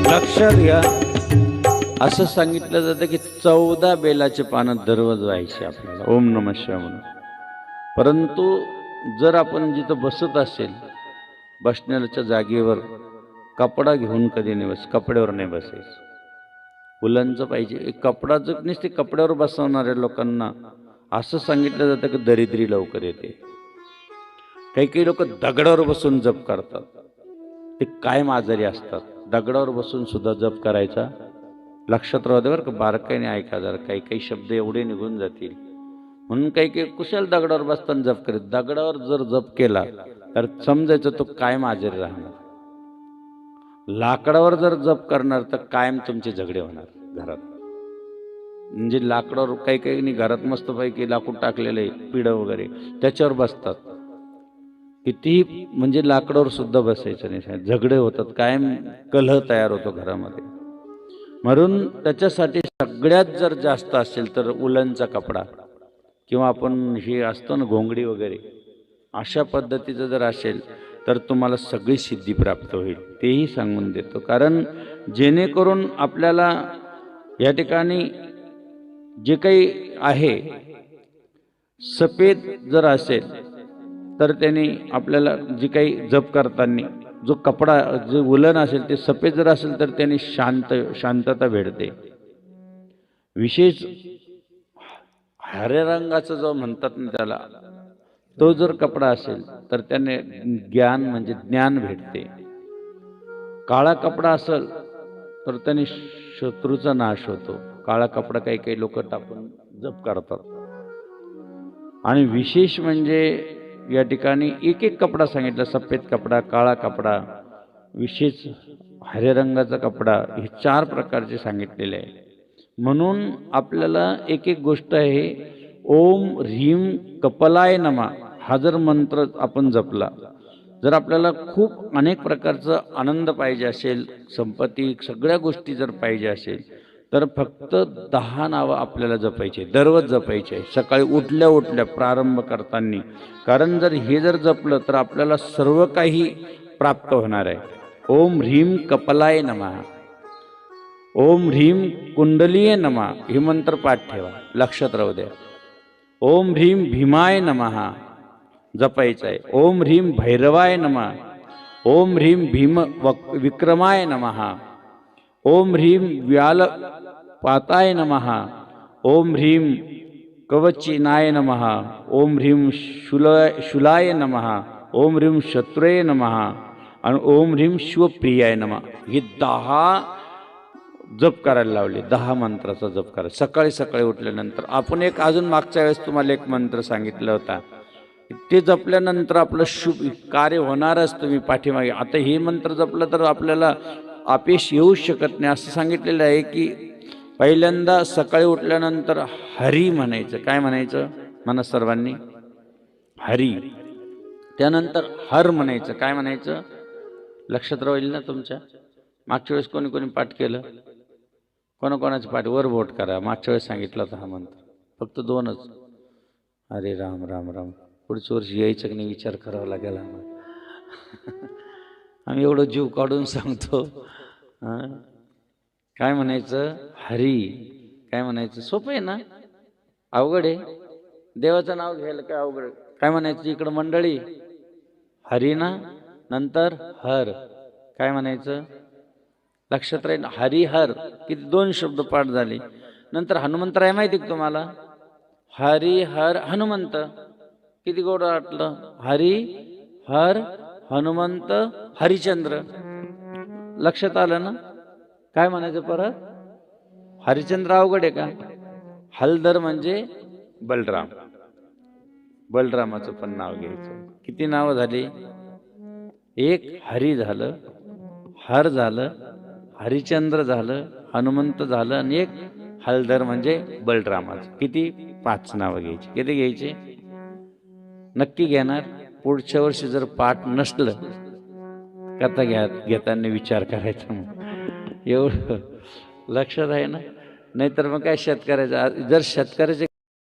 लक्षात घ्या, असं सांगितलं जातं की 14 बेलाचे पानं दररोज व्हायचे आपल्याला ओम नमः शिवाय म्हणून. परंतु जर आपण जिथं बसत असेल, बसण्याच्या जागेवर कपडा घेऊन कधी नाही कपड्यावर नाही बसायचं. उलनचं पाहिजे. एक कपडा जर नसते कपड्यावर बसवणाऱ्या लोकांना असं सांगितलं जातं की दरिद्री लवकर येते. काही काही लोक दगडावर बसून जप करतात, ते कायम आजारी असतात. दगडावर बसून सुद्धा जप करायचा. लक्षात राहू दे बरं का, बारकाईने ऐका जरा. काही काही शब्द एवढे निघून जातील म्हणून काही काही कुशल दगडावर बसताना जप करीत. दगडावर जर जप केला तर समजायचं तो कायम आजारी राहणार. लाकडावर जर जप करणार तर कायम तुमचे झगडे होणार घरात. म्हणजे लाकडावर काही काही घरात मस्तपैकी लाकूड टाकलेलं आहे, पिढं वगैरे, त्याच्यावर बसतात. कितीही म्हणजे लाकडावर सुद्धा बसायचं नाही, झगडे होतात, कायम कलह तयार होतो घरामध्ये. म्हणून त्याच्यासाठी सगळ्यात जर जास्त असेल तर उलनचा कपडा किंवा आपण हे असतो ना घोंगडी वगैरे, अशा पद्धतीचं जर असेल तर तुम्हाला सगळी सिद्धी प्राप्त होईल. तेही सांगून देतो. कारण जेणेकरून आपल्याला या ठिकाणी जे काही आहे सफेद जर असेल तर त्याने आपल्याला जी काही जप करताना जो कपडा जो उलन असेल ते सफेद जर असेल तर त्याने शांतता भेटते. विशेष हरे रंगाचा जो म्हणतात ना त्याला, तो जर कपडा असेल तर त्याने ज्ञान म्हणजे ज्ञान भेटते. काळा कपडा असेल तर त्याने शत्रूचा नाश होतो. काळा कपडा काही काही लोक टाकून जप करतात. आणि विशेष म्हणजे या ठिकाणी एक एक कपडा सांगितला, सफेद कपडा, काळा कपडा, विशेष हरे रंगाचा कपडा, हे 4 प्रकारचे सांगितलेले आहे. म्हणून आपल्याला एक एक गोष्ट आहे. ओम ह्रीम कपालाय नमः हा जर मंत्र आपण जपला, जर आपल्याला खूप अनेक प्रकारचा आनंद पाहिजे असेल, संपत्ती, सगळ्या गोष्टी जर पाहिजे असेल तर फक्त 10 नावं आपल्याला जपायचे, दररोज जपायचे, सकाळी उठल्या उठल्या प्रारंभ करताना. कारण जर हे जर जपलं तर आपल्याला सर्व काही प्राप्त होणार आहे. ओम ह्रीम कपालाय नमः, ओम ह्रीम कुंडलीय नमः, हे मंत्र पाठ ठेवा, लक्षात राहू द्या. ओम ह्रीम भीमाय नमः जपायचं आहे. ओम ह्रीम भैरवाय नमः, ओम ह्रीम भीम विक्रमाय नमः, ओम ह्रीम व्याल पाताय नमः, ओम ह्रीम कवचिनाय नमः, ओम ह्रीम शूलाय नमः, ओम ह्रीम शत्रुये नमः आणि ओम ह्रीम शिवप्रियाय नमः. हे 10 जप करायला लावले. 10 मंत्राचा जप करा सकाळी सकाळी उठल्यानंतर. आपण एक अजून मागच्या वेळेस तुम्हाला एक मंत्र सांगितला होता, ते जपल्यानंतर आपलं शुभ कार्य होणारच. तुम्ही पाठीमागे आता हे मंत्र जपलं तर आपल्याला अपयश येऊ शकत नाही असं सांगितलेलं आहे. की पहिल्यांदा सकाळी उठल्यानंतर हरी म्हणायचं. काय म्हणायचं म्हणा सर्वांनी? हरी. त्यानंतर हर म्हणायचं. काय म्हणायचं? लक्षात राहील ना तुमच्या? मागच्या वेळेस कोणी कोणी पाठ केलं? कोणाकोणाचं पाठ? वर बोट करा. मागच्या वेळेस सांगितलं होता हा मंत्र, फक्त 2च. अरे राम राम राम. पुढच्या वर्षी यायचं की नाही विचार करावा लागेल आम्हाला. आम्ही एवढं जीव काढून सांगतो. काय म्हणायचं? हरी. काय म्हणायचं? सोपं आहे ना? अवघड आहे? देवाचं नाव घ्यायला काय अवघड आहे? काय म्हणायचं इकडं मंडळी? हरी ना, नंतर हर. काय म्हणायचं? लक्षात राहील. हरी हर. किती 2 शब्द पाठ झाले. नंतर हनुमंतराय माहिती का तुम्हाला? हरी हर हनुमंत. किती गोड वाटलं? हरी हर हनुमंत हरिचंद्र. लक्षात आलं ना? काय म्हणायचं परत? हरिचंद्र अवघड आहे का? हलधर म्हणजे बलराम. बलरामाचं पण नाव घ्यायचं. किती नावं झाली? एक हरी झालं, हर झालं, हरिचंद्र झालं, हनुमंत झालं आणि एक हलधर म्हणजे बलरामाचं. किती? 5 नावं घ्यायची. किती घ्यायचे? नक्की घेणार? पुढच्या वर्षी जर पाठ नसलं कथा घेताना विचार करायचा. मग एवढं लक्षात आहे ना? नाहीतर मग काय शेतकऱ्याचं, जर शेतकऱ्याचे